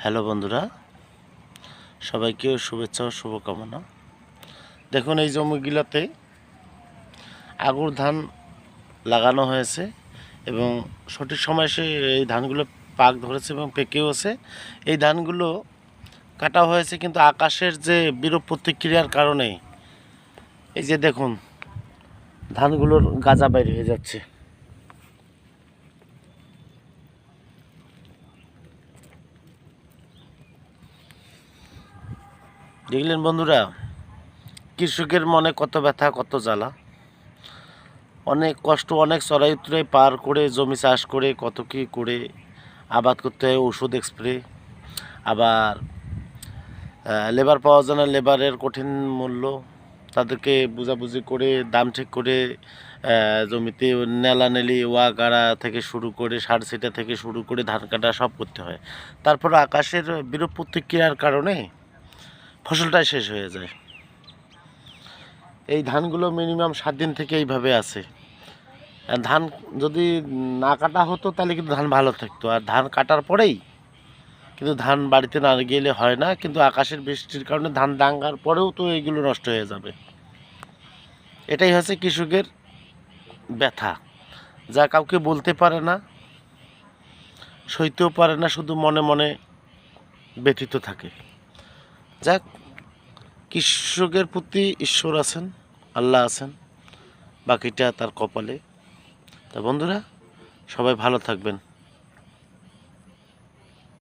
Hello বন্ধুরা, সবাইকে শুভেচ্ছা ও শুভকামনা। দেখুন এই জমিগুলোতে আগুর ধান লাগানো হয়েছে এবং সঠিক সময় এসে এই ধানগুলো পাক ধরেছে এবং পেকেওছে। এই ধানগুলো কাটা হয়েছে, কিন্তু আকাশের যে বিরূপ প্রতিক্রিয়ার কারণে এই যে দেখুন ধানগুলোর গাজা বাইর হয়ে যাচ্ছে। দেখলেন বন্ধুরা, কৃষকের মনে কত ব্যথা, কত জ্বালা, অনেক কষ্ট, অনেক চড়াই উতরাই পার করে জমি চাষ করে কত কী করে আবাদ করতে হয়, ওষুধ স্প্রে, আবার লেবার পাওয়া যায় না, লেবারের কঠিন মূল্য, তাদেরকে বুঝাবুঝি করে দাম ঠিক করে জমিতে নেলানেলি ওয়া গাড়া থেকে শুরু করে সার ছিটা থেকে শুরু করে ধান কাটা সব করতে হয়। তারপর আকাশের বিরূপ প্রতিক্রিয়ার কারণে ফসলটাই শেষ হয়ে যায়। এই ধানগুলো মিনিমাম 7 দিন থেকে এইভাবে আছে। ধান যদি না কাটা হতো তাহলে কিন্তু ধান ভালো থাকতো, আর ধান কাটার পরেই কিন্তু ধান বাড়িতে না গেলে হয় না, কিন্তু আকাশের বৃষ্টির কারণে ধান দাঙ্গার পরেও তো এইগুলো নষ্ট হয়ে যাবে। এটাই হচ্ছে কৃষকের ব্যথা, যা কাউকে বলতে পারে না, সইতেও পারে না, শুধু মনে মনে ব্যথিত থাকে। যাক, কৃষকের প্রতি ঈশ্বর আছেন, আল্লাহ আছেন, বাকিটা তার কপালে। তা বন্ধুরা, সবাই ভালো থাকবেন।